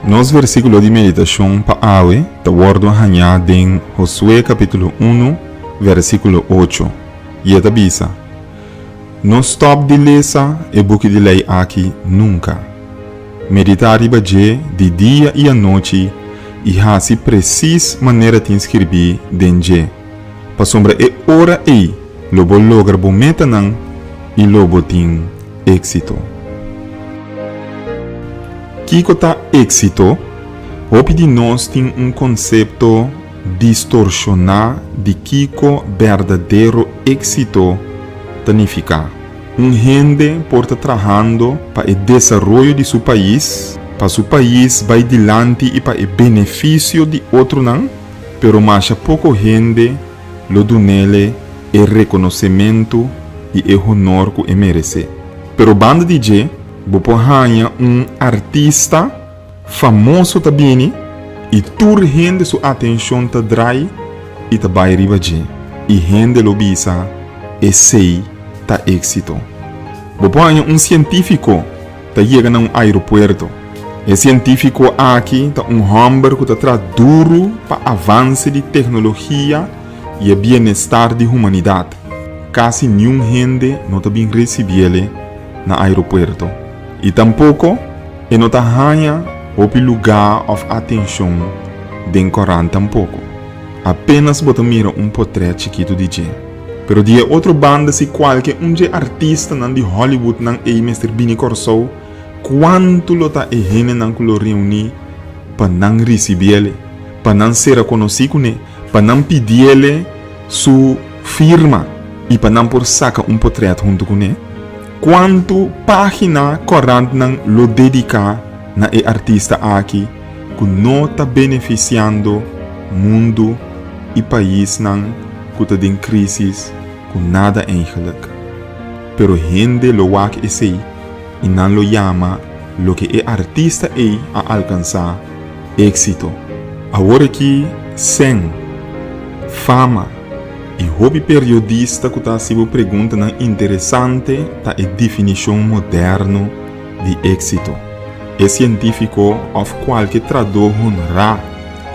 Nos versículo de meditação para hoje, está guardo hanhado em Josué capítulo 1, versículo 8. E esta bisa: não stop de ler e book de lei aqui nunca. Meditar e baje de dia e à noite e hasi precis maneira de inscrever dentro. Para sombra e hora aí, lobo logra bo meta nan e lobo tem êxito. Kiko tá êxito, hope de nós tem conceito distorcionado de Kiko verdadeiro êxito significa. Gente por estar trabalhando para o desenvolvimento de seu país, para seu país vai adiante e para o benefício de outro não, pero mais pouco gente lo do nele o reconhecimento e o honor que merece. Pero banda de je, Bopo hanya artista famoso também e tur gente sua atenção ta drai e ta vai riba je e gente lo bisa e sei ta éxito. Bopo hanya científico ta chega num aeroporto. E científico aqui ta hamburger que ta tra duro para avanço de tecnologia e o bem-estar de humanidade. Quase nenhum gente não ta bem recebele na aeroporto. E tampouco e não ganha o lugar of atenção den Coran tampouco. Apenas bota mira portrait chiquito de je. Pero de outra banda se qualquer artista nan de Hollywood nan e Mr. Bini Corso, quanto lo ta e hene nan kulo reuni pa nan recebiele, pa nan ser reconhecido ne, pa nan pidiele su firma e pa nan por saca portrait junto com ne. Quanto página Coran nan lo dedica na e artista aqui que não está beneficiando mundo e país nan que está em crise com nada eigenlijk. Pero gente lo wak esse e nan lo llama lo que é artista a alcançar éxito. Agora que sem fama e hobby periodista que está se pergunta na interessante tá a definição moderna de êxito. É científico of qualquer tradutor honra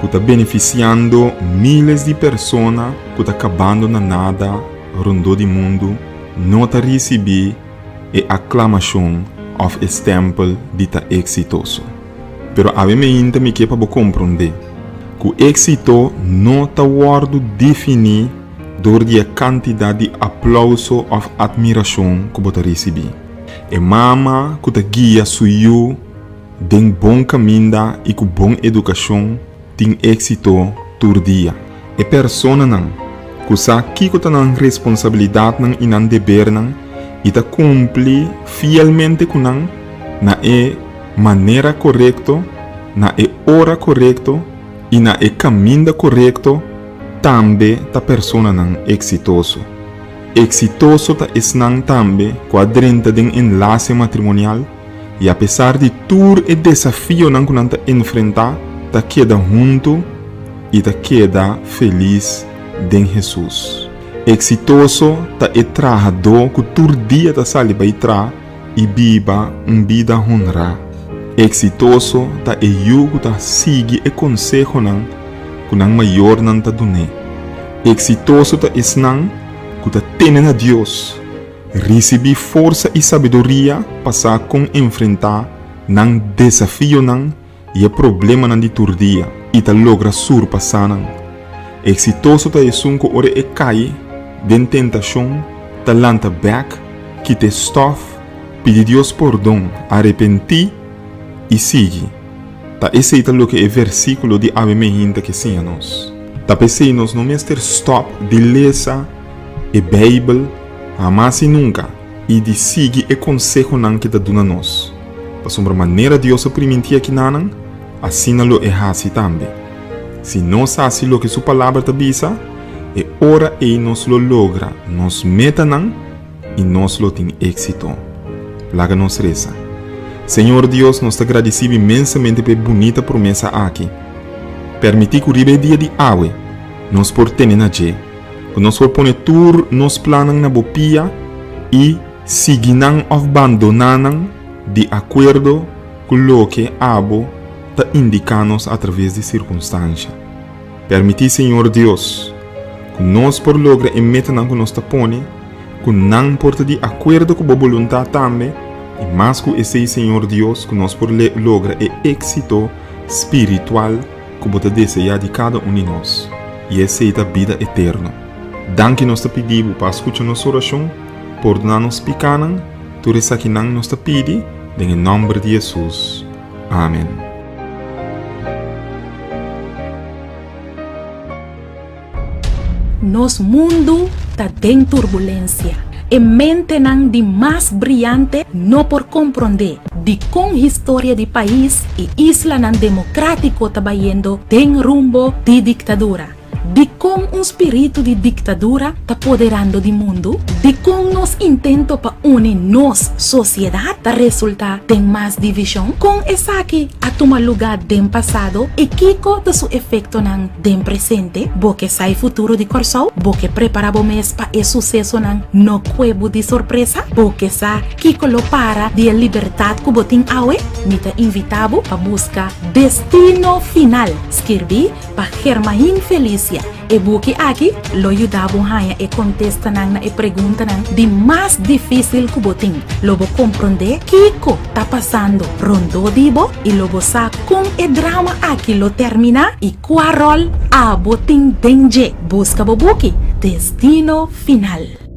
que está beneficiando milhares de pessoas que está acabando na nada rondo do mundo não está receber a aclamação of stempel de tá exitoso. Pero a mim ainda me quer para compreender que o êxito não está guardo definir door die quantidade de aplauso of admiração que você receber. E mama que te guia suyo den bom caminho e com bom educação tem êxito todo dia. E persona não que sabe que tem uma responsabilidade não e não dever não e te cumpre fielmente com não na maneira correta, na hora correta e na caminho correto. Também ta persona nan exitoso. Exitoso ta esnan também quadrenta den enlace matrimonial e apesar de todo o desafio nan que ta enfrentar, ta queda junto e ta queda feliz den Jesus. Exitoso ta trabajador que todo dia ta sali para tra e viva vida honra. Exitoso ta yugo ta sigue e consejo nan kunang maior nan ta dune. Exitoso ta isnang kuta tenen a Deus. Recebi força e sabedoria passar com enfrentar nang desafio nang e problema nan di turdia e ta logra surpassar nang. Exitoso ta isunko ore e cai den tentação ta lanta back que te stof pedi Deus perdão arrepenti e sigue. Ta esse é o que é versículo de Ave Mehinta que sim a nós. Ta pensei nós não mestre stop de ler e Bíblia, jamais e nunca, e de seguir e consejo nan que ta duna nós. Para sombra maneira de Deus permitir aqui nanan, assim lo é assim também. Se nós assim lo que sua palavra ta bisa, e ora e nós lo logra, nós meta nan e nós lo tem êxito. Laga nós reza. Senhor Deus, nós te agradecemos imensamente pela bonita promessa aqui. Permitir que o dia de hoje, nós por ter na je, que nós por pôr tudo nos planos na bopia e seguir ou abandonar de acordo com o que abo te indica-nos através de circunstância. Permiti, Senhor Deus, que nós por logra e meta na que nós te põe, que não porta de acordo com a vontade também, e mais que esse Senhor Deus, que nós por logra e êxito espiritual que você deseja de cada um de nós, e essa é a vida eterna. Danke nós te pedimos para escutar nossa oração, por dar-nos picanan, tu resta que não nos te pedi, em nome de Jesus. Amém. Nosso mundo está em turbulência. E mente não de mais brilhante não por compreender de com história de país e isla não democrático está indo tem rumbo de ditadura. De como um espírito de ditadura está apoderando do mundo, de como nos intento para unir nos sociedade está resultar em mais divisão, com essa aqui a tomar lugar do passado e kiko de seu efeito não do presente, porque sai futuro de corso, porque prepara o mês para o sucesso não no cuevo de surpresa, porque sa kiko lo para de liberdade que botin awe, me te invitavo para buscar destino final. Escrevi para Germain Felicia. E buki aqui, lo ayudava a contestar e pergunta de mais difícil que botin. Lobo compreender kiko tá passando rondo dibo e lobo sa com e drama aqui lo termina e qual rol a botin denje busca bo buki destino final.